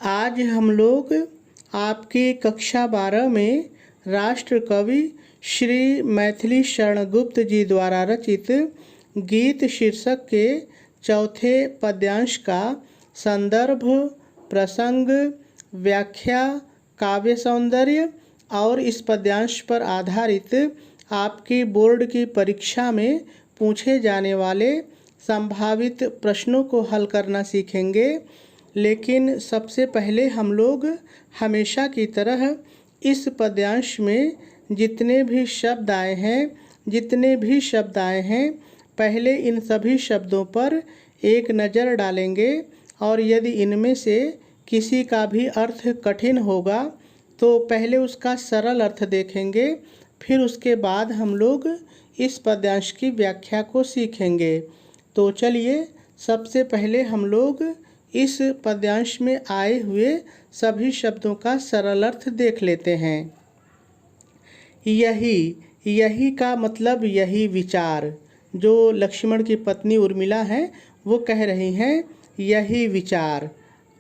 आज हम लोग आपकी कक्षा 12 में राष्ट्र कवि श्री मैथिली शरण गुप्त जी द्वारा रचित गीत शीर्षक के चौथे पद्यांश का संदर्भ, प्रसंग, व्याख्या, काव्य सौंदर्य और इस पद्यांश पर आधारित आपकी बोर्ड की परीक्षा में पूछे जाने वाले संभावित प्रश्नों को हल करना सीखेंगे। लेकिन सबसे पहले हम लोग हमेशा की तरह इस पद्यांश में जितने भी शब्द आए हैं पहले इन सभी शब्दों पर एक नज़र डालेंगे और यदि इनमें से किसी का भी अर्थ कठिन होगा तो पहले उसका सरल अर्थ देखेंगे, फिर उसके बाद हम लोग इस पद्यांश की व्याख्या को सीखेंगे। तो चलिए सबसे पहले हम लोग इस पद्यांश में आए हुए सभी शब्दों का सरल अर्थ देख लेते हैं। यही का मतलब यही विचार। जो लक्ष्मण की पत्नी उर्मिला है वो कह रही हैं यही विचार।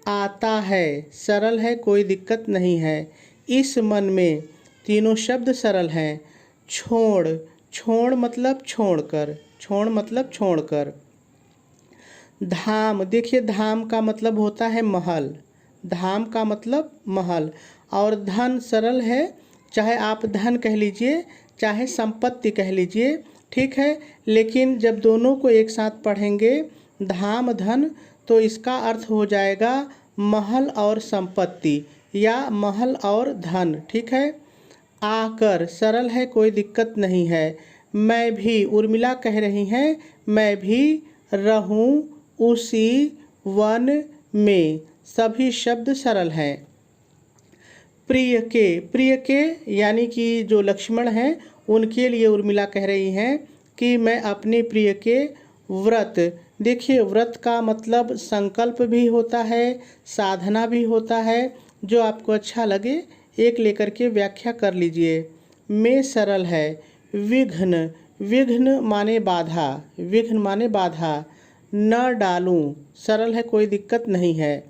आता है, सरल है, कोई दिक्कत नहीं है। इस मन में, तीनों शब्द सरल हैं। छोड़ मतलब छोड़कर। धाम, देखिए धाम का मतलब होता है महल। और धन सरल है, चाहे आप धन कह लीजिए चाहे संपत्ति कह लीजिए, ठीक है। लेकिन जब दोनों को एक साथ पढ़ेंगे धाम धन तो इसका अर्थ हो जाएगा महल और संपत्ति या महल और धन, ठीक है। आकर, सरल है, कोई दिक्कत नहीं है। मैं भी, उर्मिला कह रही हैं मैं भी रहूं उसी वन में, सभी शब्द सरल हैं। प्रिय के यानी कि जो लक्ष्मण हैं उनके लिए उर्मिला कह रही हैं कि मैं अपने प्रिय के व्रत, देखिए व्रत का मतलब संकल्प भी होता है, साधना भी होता है, जो आपको अच्छा लगे एक लेकर के व्याख्या कर लीजिए। में सरल है। विघ्न माने बाधा। न डालूं, सरल है, कोई दिक्कत नहीं है।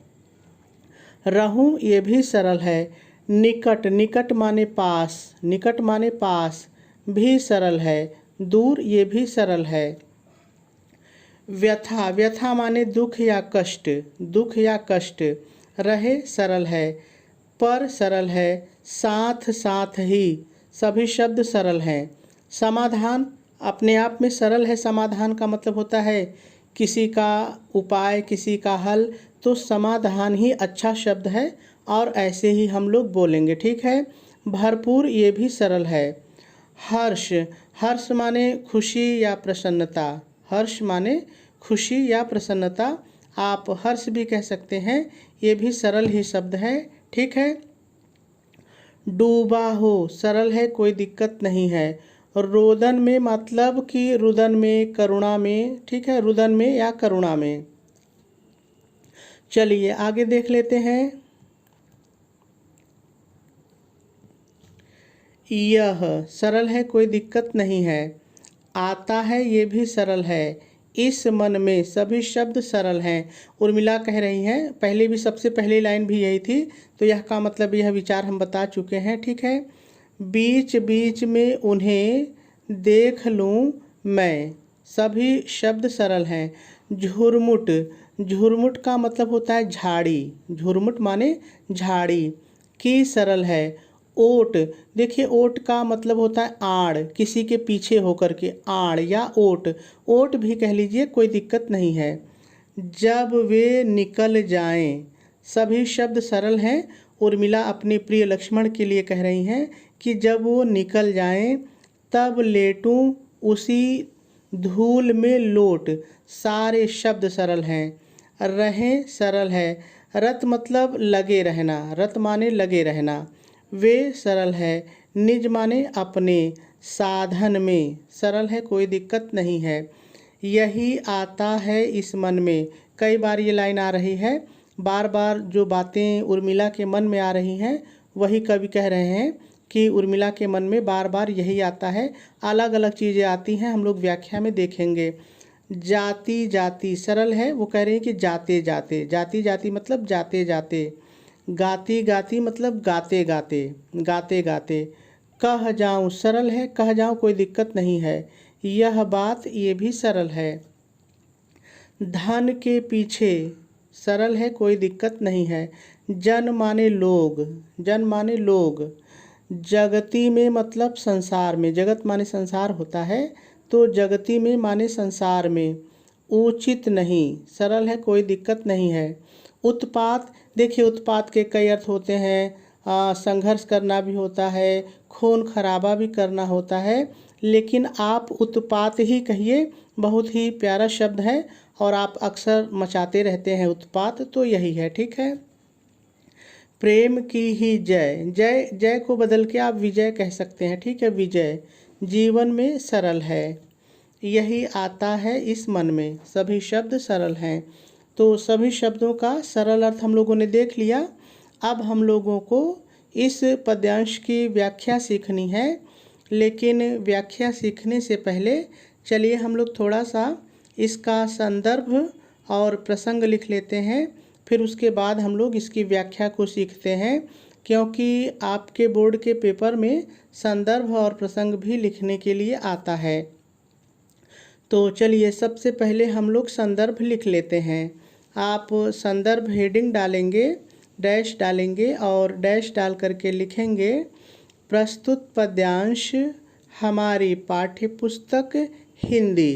रहूं, ये भी सरल है। निकट माने पास, भी सरल है। दूर, ये भी सरल है। व्यथा माने दुख या कष्ट। रहे, सरल है। पर सरल है। साथ ही, सभी शब्द सरल हैं। समाधान अपने आप में सरल है। समाधान का मतलब होता है किसी का उपाय, किसी का हल, तो समाधान ही अच्छा शब्द है और ऐसे ही हम लोग बोलेंगे, ठीक है। भरपूर, ये भी सरल है। हर्ष माने खुशी या प्रसन्नता। आप हर्ष भी कह सकते हैं, ये भी सरल ही शब्द है, ठीक है। डूबा हो, सरल है, कोई दिक्कत नहीं है। रोदन में मतलब कि रुदन में, करुणा में, ठीक है, रुदन में या करुणा में। चलिए आगे देख लेते हैं। यह सरल है, कोई दिक्कत नहीं है। आता है, ये भी सरल है। इस मन में, सभी शब्द सरल हैं। उर्मिला कह रही हैं, पहले भी सबसे पहली लाइन भी यही थी, तो यह का मतलब यह विचार हम बता चुके हैं, ठीक है। बीच में उन्हें देख लूं मैं, सभी शब्द सरल हैं। झुरमुट का मतलब होता है झाड़ी। झुरमुट माने झाड़ी। की सरल है। ओट, देखिए ओट का मतलब होता है आड़, किसी के पीछे होकर के, आड़ या ओट भी कह लीजिए, कोई दिक्कत नहीं है। जब वे निकल जाएं, सभी शब्द सरल हैं। उर्मिला अपने प्रिय लक्ष्मण के लिए कह रही हैं कि जब वो निकल जाएं तब लेटूं उसी धूल में लोट, सारे शब्द सरल हैं। रहें, सरल है। रत मतलब लगे रहना। वे सरल है। निज माने अपने, साधन में, सरल है, कोई दिक्कत नहीं है। यही आता है इस मन में, कई बार ये लाइन आ रही है, बार बार जो बातें उर्मिला के मन में आ रही हैं वही कवि कह रहे हैं कि उर्मिला के मन में बार बार यही आता है। अलग अलग चीज़ें आती हैं, हम लोग व्याख्या में देखेंगे। जाति सरल है, वो कह रहे हैं कि जाते जाते मतलब जाते जाते। गाती गाती मतलब गाते गाते, गाते गाते। कह जाऊँ सरल है, कह जाऊँ कोई दिक्कत नहीं है। यह बात ये भी सरल है। धन के पीछे सरल है, कोई दिक्कत नहीं है। जन माने लोग, जन माने लोग। जगती में मतलब संसार में, जगत माने संसार होता है, तो जगती में माने संसार में। उचित नहीं, सरल है, कोई दिक्कत नहीं है। उत्पात, देखिए उत्पात के कई अर्थ होते हैं। संघर्ष करना भी होता है, खून खराबा भी करना होता है, लेकिन आप उत्पात ही कहिए, बहुत ही प्यारा शब्द है और आप अक्सर मचाते रहते हैं उत्पात, तो यही है, ठीक है। प्रेम की ही जय, जय जय को बदल के आप विजय कह सकते हैं, ठीक है, विजय। जीवन में सरल है, यही आता है इस मन में। सभी शब्द सरल हैं, तो सभी शब्दों का सरल अर्थ हम लोगों ने देख लिया। अब हम लोगों को इस पद्यांश की व्याख्या सीखनी है, लेकिन व्याख्या सीखने से पहले चलिए हम लोग थोड़ा सा इसका संदर्भ और प्रसंग लिख लेते हैं, फिर उसके बाद हम लोग इसकी व्याख्या को सीखते हैं, क्योंकि आपके बोर्ड के पेपर में संदर्भ और प्रसंग भी लिखने के लिए आता है। तो चलिए सबसे पहले हम लोग संदर्भ लिख लेते हैं। आप संदर्भ हेडिंग डालेंगे, डैश डालेंगे और डैश डाल करके लिखेंगे प्रस्तुत पद्यांश हमारी पाठ्य पुस्तक हिंदी।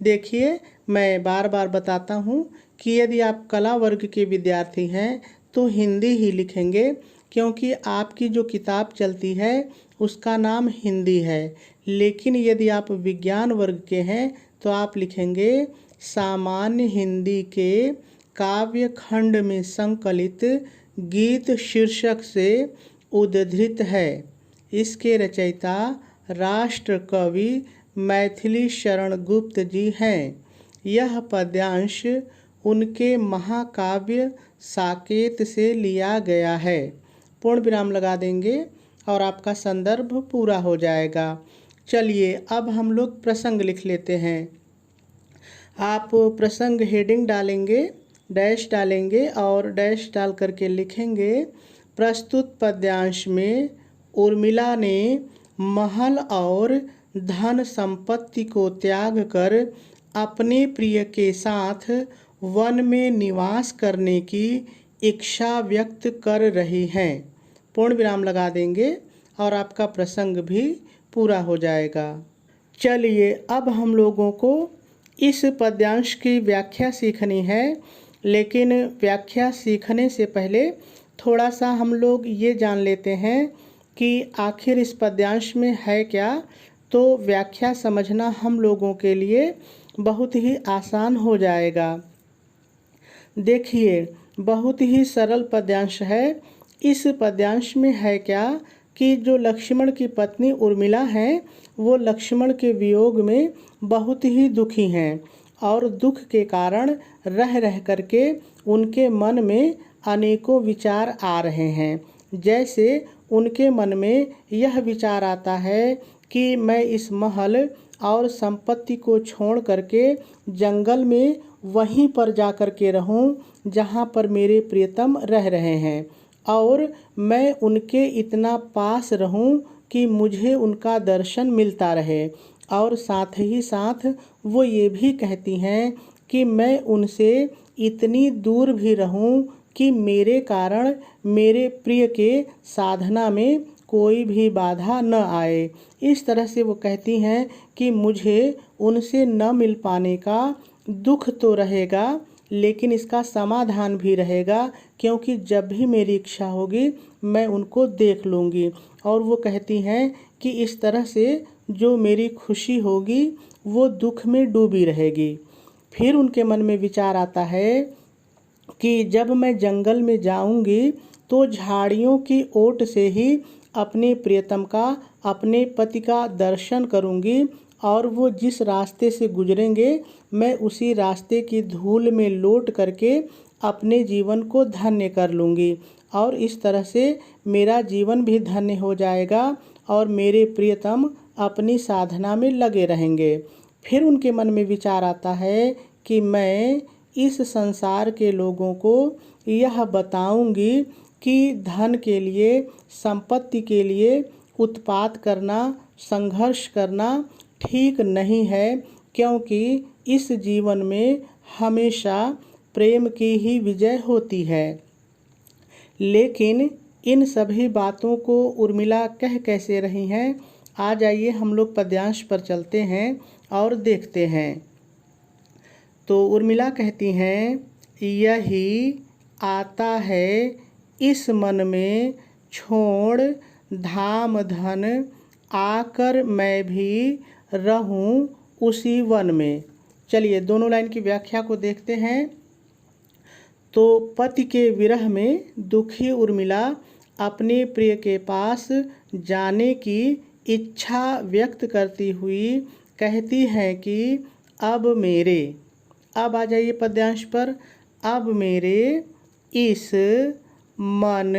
देखिए मैं बार बार बताता हूँ कि यदि आप कला वर्ग के विद्यार्थी हैं तो हिंदी ही लिखेंगे, क्योंकि आपकी जो किताब चलती है उसका नाम हिंदी है। लेकिन यदि आप विज्ञान वर्ग के हैं तो आप लिखेंगे सामान्य हिंदी के काव्य खंड में संकलित गीत शीर्षक से उद्धृत है। इसके रचयिता राष्ट्र कवि मैथिली शरण गुप्त जी हैं। यह पद्यांश उनके महाकाव्य साकेत से लिया गया है। पूर्ण विराम लगा देंगे और आपका संदर्भ पूरा हो जाएगा। चलिए अब हम लोग प्रसंग लिख लेते हैं। आप प्रसंग हेडिंग डालेंगे, डैश डालेंगे और डैश डाल करके लिखेंगे प्रस्तुत पद्यांश में उर्मिला ने महल और धन संपत्ति को त्याग कर अपने प्रिय के साथ वन में निवास करने की इच्छा व्यक्त कर रही हैं। पूर्ण विराम लगा देंगे और आपका प्रसंग भी पूरा हो जाएगा। चलिए अब हम लोगों को इस पद्यांश की व्याख्या सीखनी है, लेकिन व्याख्या सीखने से पहले थोड़ा सा हम लोग ये जान लेते हैं कि आखिर इस पद्यांश में है क्या। तो व्याख्या समझना हम लोगों के लिए बहुत ही आसान हो जाएगा। देखिए बहुत ही सरल पद्यांश है। इस पद्यांश में है क्या कि जो लक्ष्मण की पत्नी उर्मिला हैं वो लक्ष्मण के वियोग में बहुत ही दुखी हैं और दुख के कारण रह रह करके उनके मन में अनेकों विचार आ रहे हैं। जैसे उनके मन में यह विचार आता है कि मैं इस महल और संपत्ति को छोड़ करके जंगल में वहीं पर जा कर के रहूं जहां पर मेरे प्रियतम रह रहे हैं, और मैं उनके इतना पास रहूं कि मुझे उनका दर्शन मिलता रहे। और साथ ही साथ वो ये भी कहती हैं कि मैं उनसे इतनी दूर भी रहूं कि मेरे कारण मेरे प्रिय के साधना में कोई भी बाधा न आए। इस तरह से वो कहती हैं कि मुझे उनसे न मिल पाने का दुख तो रहेगा, लेकिन इसका समाधान भी रहेगा, क्योंकि जब भी मेरी इच्छा होगी मैं उनको देख लूँगी। और वो कहती हैं कि इस तरह से जो मेरी खुशी होगी वो दुख में डूबी रहेगी। फिर उनके मन में विचार आता है कि जब मैं जंगल में जाऊंगी तो झाड़ियों की ओट से ही अपने प्रियतम का, अपने पति का दर्शन करूंगी, और वो जिस रास्ते से गुजरेंगे मैं उसी रास्ते की धूल में लौट करके अपने जीवन को धन्य कर लूँगी, और इस तरह से मेरा जीवन भी धन्य हो जाएगा और मेरे प्रियतम अपनी साधना में लगे रहेंगे। फिर उनके मन में विचार आता है कि मैं इस संसार के लोगों को यह बताऊंगी कि धन के लिए, संपत्ति के लिए उत्पात करना, संघर्ष करना ठीक नहीं है, क्योंकि इस जीवन में हमेशा प्रेम की ही विजय होती है। लेकिन इन सभी बातों को उर्मिला कह कैसे रही हैं? आ जाइए हम लोग पद्यांश पर चलते हैं और देखते हैं। तो उर्मिला कहती हैं, यही आता है इस मन में छोड़ धाम धन, आकर मैं भी रहूं उसी वन में। चलिए दोनों लाइन की व्याख्या को देखते हैं। तो पति के विरह में दुखी उर्मिला अपने प्रिय के पास जाने की इच्छा व्यक्त करती हुई कहती है कि अब आ जाइए पद्यांश पर। अब मेरे इस मन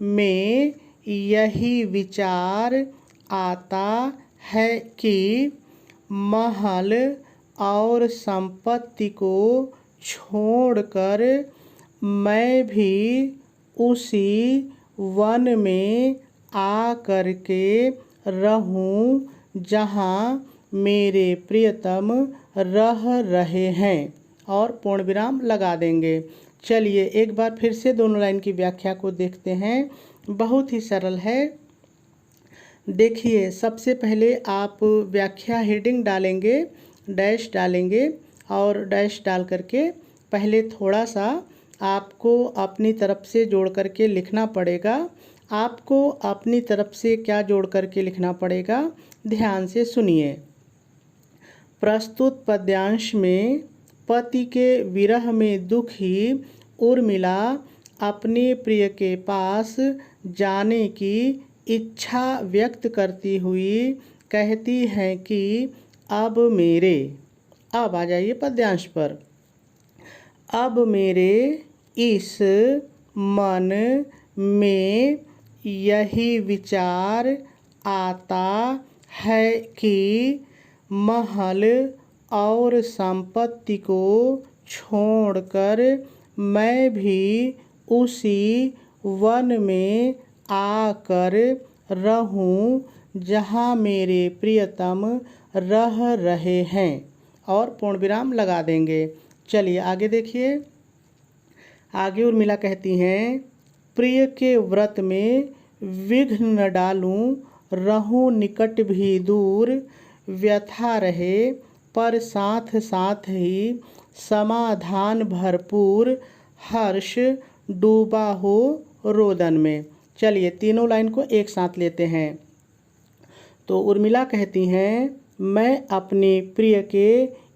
में यही विचार आता है कि महल और संपत्ति को छोड़कर मैं भी उसी वन में आ कर के रहूं जहां मेरे प्रियतम रह रहे हैं, और पूर्ण विराम लगा देंगे। चलिए एक बार फिर से दोनों लाइन की व्याख्या को देखते हैं। बहुत ही सरल है। देखिए सबसे पहले आप व्याख्या हेडिंग डालेंगे, डैश डालेंगे, और डैश डाल करके पहले थोड़ा सा आपको अपनी तरफ से जोड़ करके लिखना पड़ेगा। आपको अपनी तरफ से क्या जोड़ करके लिखना पड़ेगा, ध्यान से सुनिए। प्रस्तुत पद्यांश में पति के विरह में दुखी उर्मिला अपने प्रिय के पास जाने की इच्छा व्यक्त करती हुई कहती है कि अब आ जाइए पद्यांश पर। अब मेरे इस मन में यही विचार आता है कि महल और संपत्ति को छोड़कर मैं भी उसी वन में आकर रहूं जहां मेरे प्रियतम रह रहे हैं, और पूर्ण विराम लगा देंगे। चलिए आगे देखिए। आगे उर्मिला कहती हैं, प्रिय के व्रत में विघ्न न डालूं, रहूं निकट भी दूर, व्यथा रहे पर साथ साथ ही समाधान भरपूर, हर्ष डूबा हो रोदन में। चलिए तीनों लाइन को एक साथ लेते हैं। तो उर्मिला कहती हैं, मैं अपने प्रिय के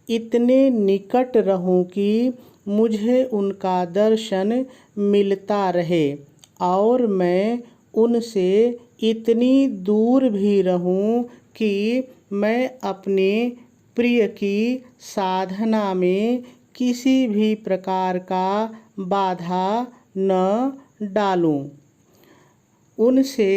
इतने निकट रहूं कि मुझे उनका दर्शन मिलता रहे, और मैं उनसे इतनी दूर भी रहूं कि मैं अपने प्रिय की साधना में किसी भी प्रकार का बाधा न डालूं। उनसे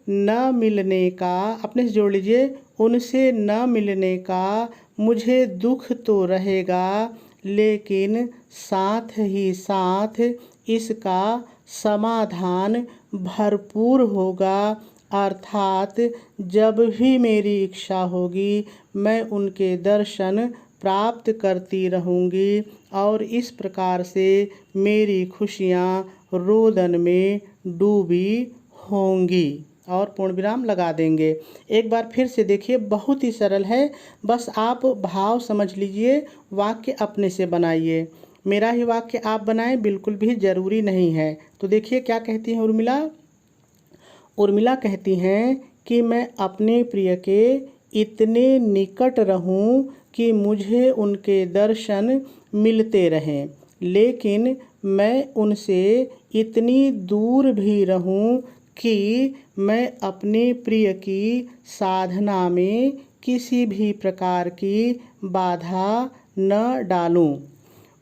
न मिलने का, अपने से जोड़ लीजिए, उनसे न मिलने का मुझे दुख तो रहेगा, लेकिन साथ ही साथ इसका समाधान भरपूर होगा। अर्थात जब भी मेरी इच्छा होगी मैं उनके दर्शन प्राप्त करती रहूँगी, और इस प्रकार से मेरी खुशियाँ रोदन में डूबी होंगी, और पूर्ण विराम लगा देंगे। एक बार फिर से देखिए, बहुत ही सरल है, बस आप भाव समझ लीजिए, वाक्य अपने से बनाइए। मेरा ही वाक्य आप बनाएं बिल्कुल भी ज़रूरी नहीं है। तो देखिए क्या कहती हैं उर्मिला। उर्मिला कहती हैं कि मैं अपने प्रिय के इतने निकट रहूं कि मुझे उनके दर्शन मिलते रहें, लेकिन मैं उनसे इतनी दूर भी रहूं कि मैं अपने प्रिय की साधना में किसी भी प्रकार की बाधा न डालूं।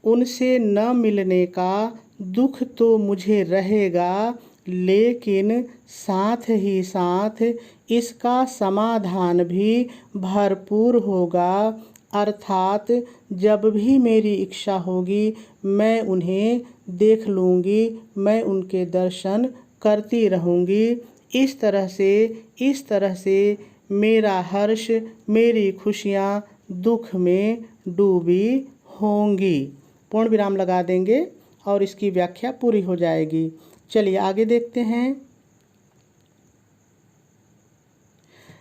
उनसे न मिलने का दुख तो मुझे रहेगा, लेकिन साथ ही साथ इसका समाधान भी भरपूर होगा। अर्थात जब भी मेरी इच्छा होगी मैं उन्हें देख लूँगी, मैं उनके दर्शन करती रहूँगी। इस तरह से मेरा हर्ष, मेरी खुशियाँ दुख में डूबी होंगी। पूर्ण विराम लगा देंगे और इसकी व्याख्या पूरी हो जाएगी। चलिए आगे देखते हैं।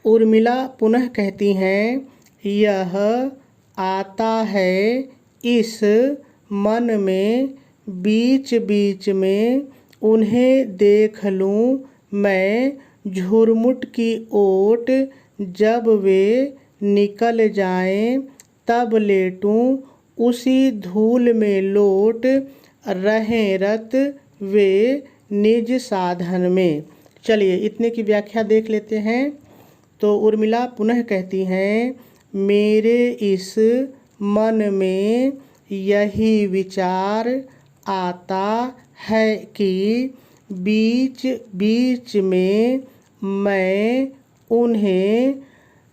उर्मिला पुनः कहती हैं, यह आता है इस मन में, बीच बीच में उन्हें देख लूँ मैं। झुरमुट की ओट जब वे निकल जाएं, तब लेटूं उसी धूल में लोट। रहें रत वे निज साधन में। चलिए इतने की व्याख्या देख लेते हैं। तो उर्मिला पुनः कहती हैं, मेरे इस मन में यही विचार आता है कि बीच बीच में मैं उन्हें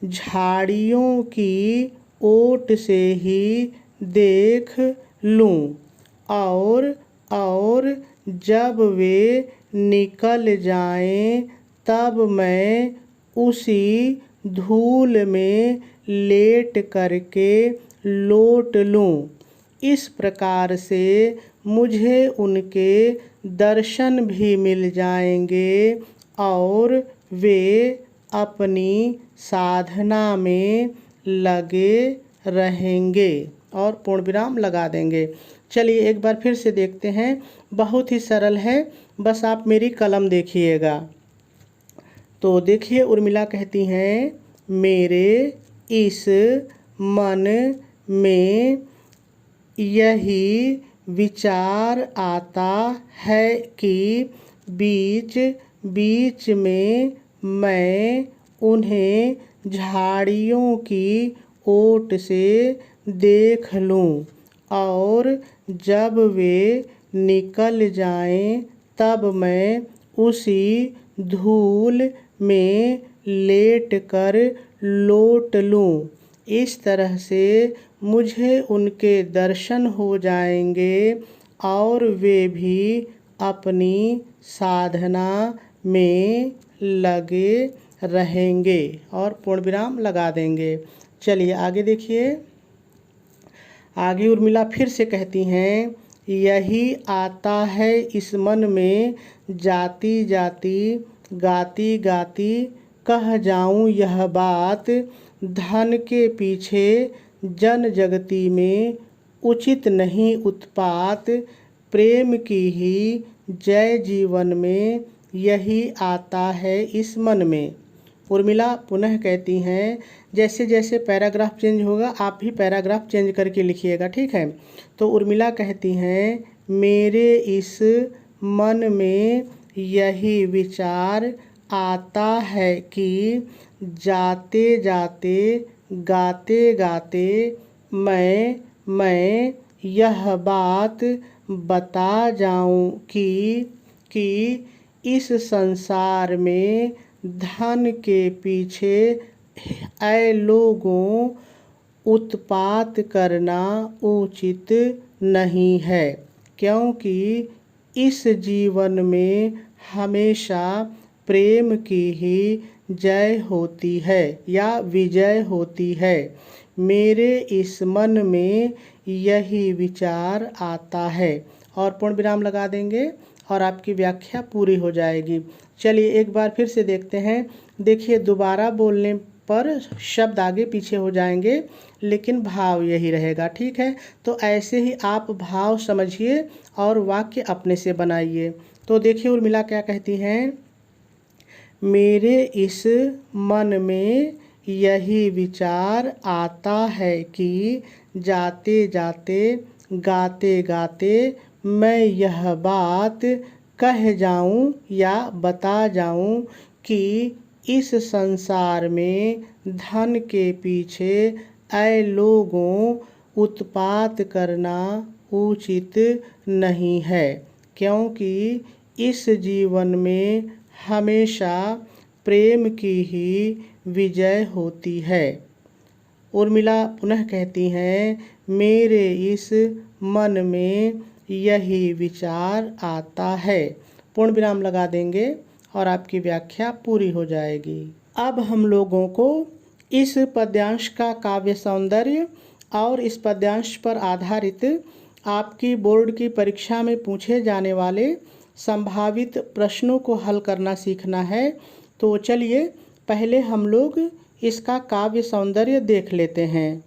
झाड़ियों की ओट से ही देख लूँ और जब वे निकल जाएं तब मैं उसी धूल में लेट करके लोट लूँ। इस प्रकार से मुझे उनके दर्शन भी मिल जाएंगे और वे अपनी साधना में लगे रहेंगे। और पूर्ण विराम लगा देंगे। चलिए एक बार फिर से देखते हैं। बहुत ही सरल है, बस आप मेरी कलम देखिएगा। तो देखिए उर्मिला कहती हैं, मेरे इस मन में यही विचार आता है कि बीच बीच में मैं उन्हें झाड़ियों की ओट से देख लूँ और जब वे निकल जाएं तब मैं उसी धूल में लेट कर लोट लूँ। इस तरह से मुझे उनके दर्शन हो जाएंगे और वे भी अपनी साधना में लगे रहेंगे। और पूर्ण विराम लगा देंगे। चलिए आगे देखिए। आगे उर्मिला फिर से कहती हैं, यही आता है इस मन में, जाती जाती गाती गाती कह जाऊं यह बात। धन के पीछे जन जगती में उचित नहीं उत्पात। प्रेम की ही जय जीवन में, यही आता है इस मन में। उर्मिला पुनः कहती हैं, जैसे जैसे पैराग्राफ चेंज होगा आप भी पैराग्राफ चेंज करके लिखिएगा, ठीक है। तो उर्मिला कहती हैं, मेरे इस मन में यही विचार आता है कि जाते जाते गाते गाते मैं यह बात बता जाऊं कि इस संसार में धन के पीछे ऐ लोगों उत्पात करना उचित नहीं है, क्योंकि इस जीवन में हमेशा प्रेम की ही जय होती है या विजय होती है। मेरे इस मन में यही विचार आता है। और पूर्ण विराम लगा देंगे और आपकी व्याख्या पूरी हो जाएगी। चलिए एक बार फिर से देखते हैं। देखिए दोबारा बोलने पर शब्द आगे पीछे हो जाएंगे लेकिन भाव यही रहेगा, ठीक है। तो ऐसे ही आप भाव समझिए और वाक्य अपने से बनाइए। तो देखिए उर्मिला क्या कहती हैं, मेरे इस मन में यही विचार आता है कि जाते जाते गाते गाते मैं यह बात कह जाऊं या बता जाऊं कि इस संसार में धन के पीछे ऐ लोगों उत्पात करना उचित नहीं है, क्योंकि इस जीवन में हमेशा प्रेम की ही विजय होती है। उर्मिला पुनः कहती हैं, मेरे इस मन में यही विचार आता है। पूर्ण विराम लगा देंगे और आपकी व्याख्या पूरी हो जाएगी। अब हम लोगों को इस पद्यांश का काव्य सौंदर्य और इस पद्यांश पर आधारित आपकी बोर्ड की परीक्षा में पूछे जाने वाले संभावित प्रश्नों को हल करना सीखना है। तो चलिए पहले हम लोग इसका काव्य सौंदर्य देख लेते हैं।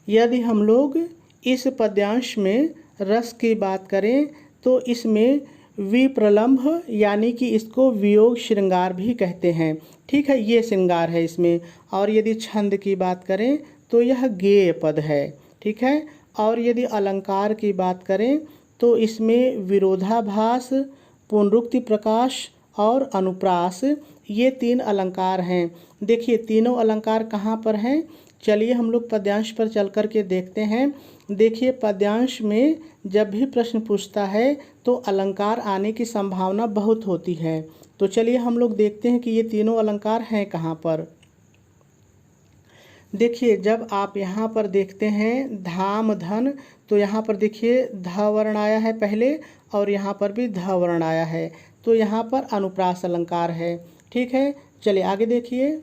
यदि हम लोग इस पद्यांश में रस की बात करें तो इसमें विप्रलंभ यानी कि इसको वियोग श्रृंगार भी कहते हैं। ठीक है, ये श्रृंगार है इसमें। और यदि छंद की बात करें तो यह गेय पद है। ठीक है, और यदि अलंकार की बात करें तो इसमें विरोधाभास, पुनरुक्ति प्रकाश और अनुप्रास, ये 3 अलंकार हैं। देखिए तीनों अलंकार कहाँ पर हैं, चलिए हम लोग पद्यांश पर चल कर के देखते हैं। देखिए पद्यांश में जब भी प्रश्न पूछता है तो अलंकार आने की संभावना बहुत होती है। तो चलिए हम लोग देखते हैं कि ये तीनों अलंकार हैं कहाँ पर। देखिए जब आप यहाँ पर देखते हैं धाम धन, तो यहाँ पर देखिए ध वर्ण आया है पहले और यहाँ पर भी ध वर्ण आया है, तो यहाँ पर अनुप्रास अलंकार है। ठीक है, चलिए आगे देखिए।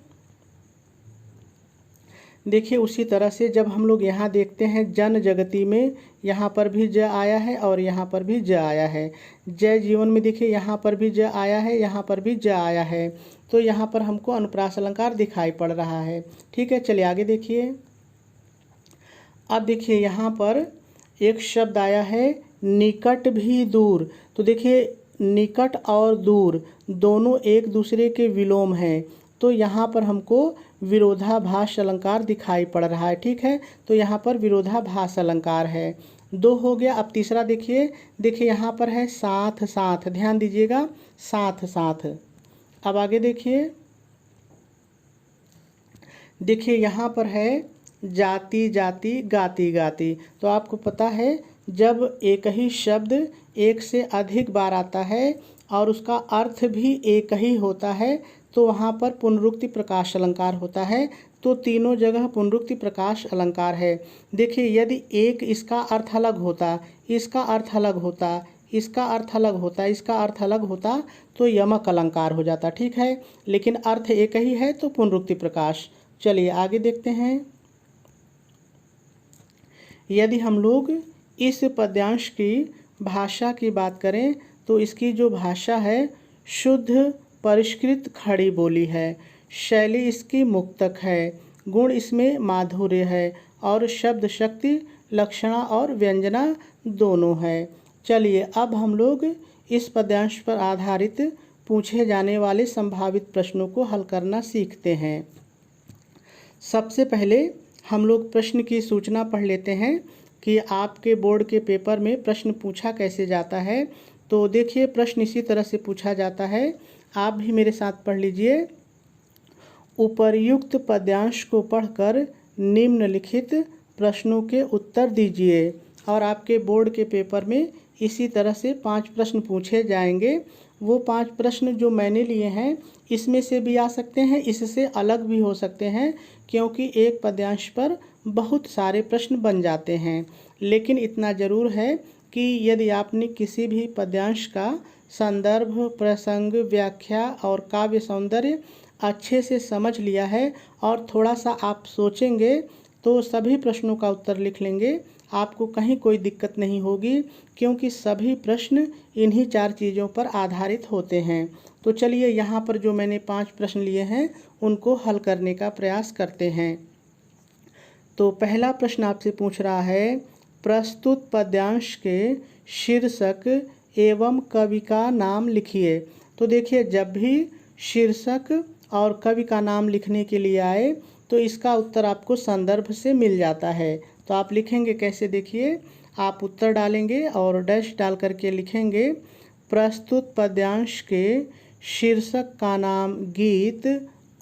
देखिए उसी तरह से जब हम लोग यहाँ देखते हैं जन जगती में, यहाँ पर भी ज आया है और यहाँ पर भी ज आया है। जय जीवन में देखिए यहाँ पर भी ज आया है, यहाँ पर भी ज आया है, तो यहाँ पर हमको अनुप्रास अलंकार दिखाई पड़ रहा है। ठीक है, चलिए आगे देखिए। अब देखिए यहाँ पर एक शब्द आया है निकट भी दूर, तो देखिए निकट और दूर दोनों एक दूसरे के विलोम हैं, तो यहाँ पर हमको विरोधाभास अलंकार दिखाई पड़ रहा है। ठीक है, तो यहाँ पर विरोधाभास अलंकार है। 2 हो गया। अब तीसरा देखिए, देखिए यहाँ पर है साथ साथ, ध्यान दीजिएगा, साथ साथ। अब आगे देखिए, देखिए यहाँ पर है जाति जाति गाती गाती, तो आपको पता है जब एक ही शब्द एक से अधिक बार आता है और उसका अर्थ भी एक ही होता है तो वहाँ पर पुनरुक्ति प्रकाश अलंकार होता है। तो तीनों जगह पुनरुक्ति प्रकाश अलंकार है। देखिए यदि एक इसका अर्थ अलग होता, इसका अर्थ अलग होता, इसका अर्थ अलग होता, इसका अर्थ अलग होता तो यमक अलंकार हो जाता। ठीक है, लेकिन अर्थ एक ही है तो पुनरुक्ति प्रकाश। चलिए आगे देखते हैं। यदि हम लोग इस पद्यांश की भाषा की बात करें तो इसकी जो भाषा है शुद्ध परिष्कृत खड़ी बोली है, शैली इसकी मुक्तक है, गुण इसमें माधुर्य है और शब्द शक्ति लक्षणा और व्यंजना दोनों है। चलिए अब हम लोग इस पद्यांश पर आधारित पूछे जाने वाले संभावित प्रश्नों को हल करना सीखते हैं। सबसे पहले हम लोग प्रश्न की सूचना पढ़ लेते हैं कि आपके बोर्ड के पेपर में प्रश्न पूछा कैसे जाता है। तो देखिए प्रश्न इसी तरह से पूछा जाता है, आप भी मेरे साथ पढ़ लीजिए। उपर्युक्त पद्यांश को पढ़कर निम्नलिखित प्रश्नों के उत्तर दीजिए। और आपके बोर्ड के पेपर में इसी तरह से 5 प्रश्न पूछे जाएंगे। वो 5 प्रश्न जो मैंने लिए हैं इसमें से भी आ सकते हैं, इससे अलग भी हो सकते हैं, क्योंकि एक पद्यांश पर बहुत सारे प्रश्न बन जाते हैं। लेकिन इतना ज़रूर है कि यदि आपने किसी भी पद्यांश का संदर्भ, प्रसंग, व्याख्या और काव्य सौंदर्य अच्छे से समझ लिया है और थोड़ा सा आप सोचेंगे तो सभी प्रश्नों का उत्तर लिख लेंगे, आपको कहीं कोई दिक्कत नहीं होगी, क्योंकि सभी प्रश्न इन्हीं 4 चीज़ों पर आधारित होते हैं। तो चलिए यहाँ पर जो मैंने 5 प्रश्न लिए हैं उनको हल करने का प्रयास करते हैं। तो पहला प्रश्न आपसे पूछ रहा है, प्रस्तुत पद्यांश के शीर्षक एवं कवि का नाम लिखिए। तो देखिए जब भी शीर्षक और कवि का नाम लिखने के लिए आए तो इसका उत्तर आपको संदर्भ से मिल जाता है। तो आप लिखेंगे कैसे, देखिए आप उत्तर डालेंगे और डैश डाल करके लिखेंगे, प्रस्तुत पद्यांश के शीर्षक का नाम गीत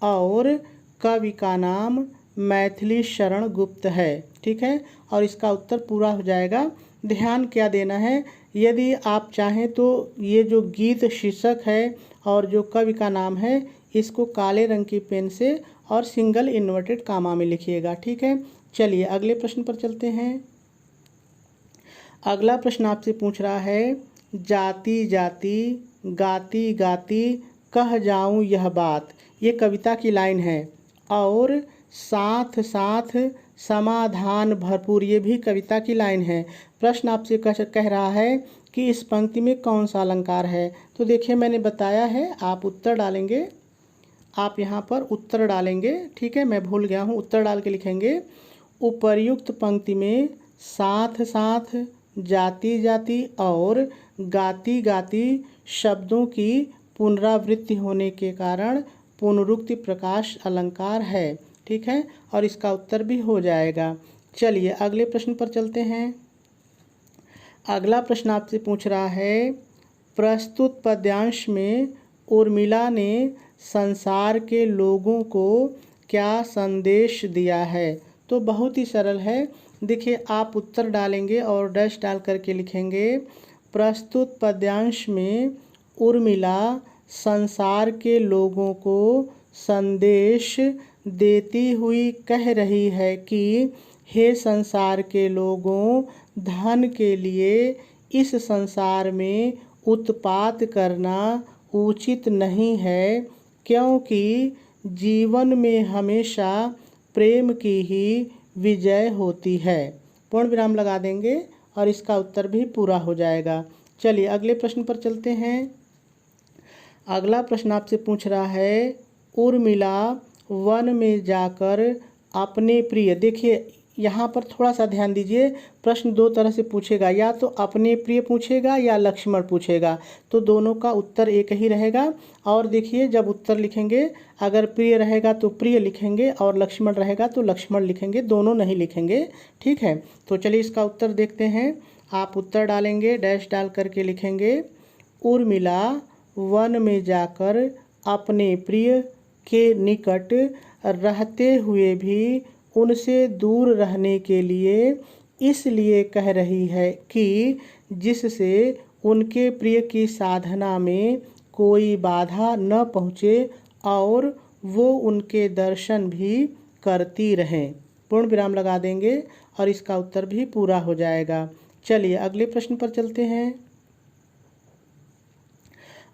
और कवि का नाम मैथिली शरण गुप्त है। ठीक है, और इसका उत्तर पूरा हो जाएगा। ध्यान क्या देना है, यदि आप चाहें तो ये जो गीत शीर्षक है और जो कवि का नाम है इसको काले रंग की पेन से और सिंगल इन्वर्टेड कामा में लिखिएगा। ठीक है, चलिए अगले प्रश्न पर चलते हैं। अगला प्रश्न आपसे पूछ रहा है, जाती जाती गाती गाती कह जाऊं यह बात। ये कविता की लाइन है। और साथ साथ समाधान भरपूर, ये भी कविता की लाइन है। प्रश्न आपसे कह रहा है कि इस पंक्ति में कौन सा अलंकार है। तो देखिए मैंने बताया है, आप उत्तर डालेंगे, आप यहाँ पर उत्तर डालेंगे। ठीक है, मैं भूल गया हूँ, उत्तर डाल के लिखेंगे, उपर्युक्त पंक्ति में साथ साथ, जाती जाती और गाती गाती शब्दों की पुनरावृत्ति होने के कारण पुनरुक्ति प्रकाश अलंकार है। ठीक है, और इसका उत्तर भी हो जाएगा। चलिए अगले प्रश्न पर चलते हैं। अगला प्रश्न आपसे पूछ रहा है, प्रस्तुत पद्यांश में उर्मिला ने संसार के लोगों को क्या संदेश दिया है। तो बहुत ही सरल है। देखिए आप उत्तर डालेंगे और डैश डाल करके लिखेंगे, प्रस्तुत पद्यांश में उर्मिला संसार के लोगों को संदेश देती हुई कह रही है कि हे संसार के लोगों, धन के लिए इस संसार में उत्पात करना उचित नहीं है, क्योंकि जीवन में हमेशा प्रेम की ही विजय होती है। पूर्ण विराम लगा देंगे और इसका उत्तर भी पूरा हो जाएगा। चलिए अगले प्रश्न पर चलते हैं। अगला प्रश्न आपसे पूछ रहा है, उर्मिला वन में जाकर अपने प्रिय, देखिए यहाँ पर थोड़ा सा ध्यान दीजिए, प्रश्न दो तरह से पूछेगा, या तो अपने प्रिय पूछेगा या लक्ष्मण पूछेगा, तो दोनों का उत्तर एक ही रहेगा। और देखिए जब उत्तर लिखेंगे, अगर प्रिय रहेगा तो प्रिय लिखेंगे और लक्ष्मण रहेगा तो लक्ष्मण लिखेंगे, दोनों नहीं लिखेंगे। ठीक है, तो चलिए इसका उत्तर देखते हैं। आप उत्तर डालेंगे, डैश डाल करके लिखेंगे, उर्मिला वन में जाकर अपने प्रिय के निकट रहते हुए भी उनसे दूर रहने के लिए इसलिए कह रही है कि जिससे उनके प्रिय की साधना में कोई बाधा न पहुँचे और वो उनके दर्शन भी करती रहें। पूर्ण विराम लगा देंगे और इसका उत्तर भी पूरा हो जाएगा। चलिए अगले प्रश्न पर चलते हैं।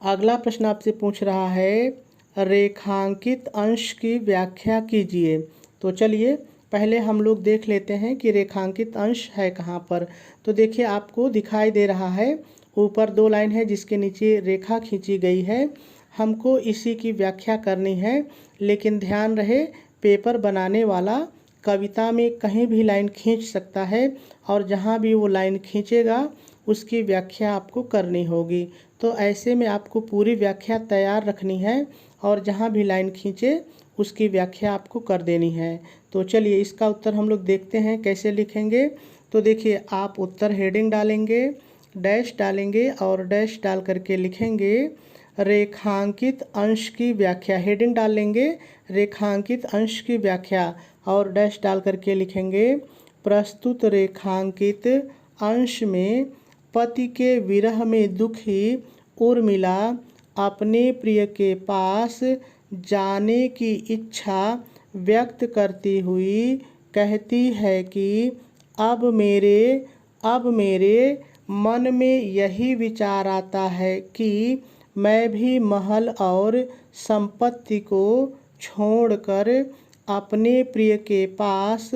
अगला प्रश्न आपसे पूछ रहा है, रेखांकित अंश की व्याख्या कीजिए। तो चलिए पहले हम लोग देख लेते हैं कि रेखांकित अंश है कहाँ पर। तो देखिए आपको दिखाई दे रहा है, ऊपर दो लाइन है जिसके नीचे रेखा खींची गई है। हमको इसी की व्याख्या करनी है, लेकिन ध्यान रहे पेपर बनाने वाला कविता में कहीं भी लाइन खींच सकता है और जहाँ भी वो लाइन खींचेगा उसकी व्याख्या आपको करनी होगी। तो ऐसे में आपको पूरी व्याख्या तैयार रखनी है और जहाँ भी लाइन खींचे उसकी व्याख्या आपको कर देनी है। तो चलिए इसका उत्तर हम लोग देखते हैं कैसे लिखेंगे। तो देखिए आप उत्तर हेडिंग डालेंगे, डैश डालेंगे और डैश डाल करके लिखेंगे, रेखांकित अंश की व्याख्या। हेडिंग डाल लेंगे, रेखांकित अंश की व्याख्या, और डैश डाल करके लिखेंगे, प्रस्तुत रेखांकित अंश में पति के विरह में दुखी उर्मिला अपने प्रिय के पास जाने की इच्छा व्यक्त करती हुई कहती है कि अब मेरे मन में यही विचार आता है कि मैं भी महल और संपत्ति को छोड़कर अपने प्रिय के पास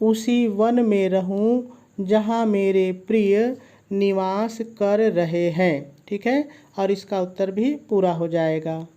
उसी वन में रहूं जहां मेरे प्रिय निवास कर रहे हैं। ठीक है, और इसका उत्तर भी पूरा हो जाएगा।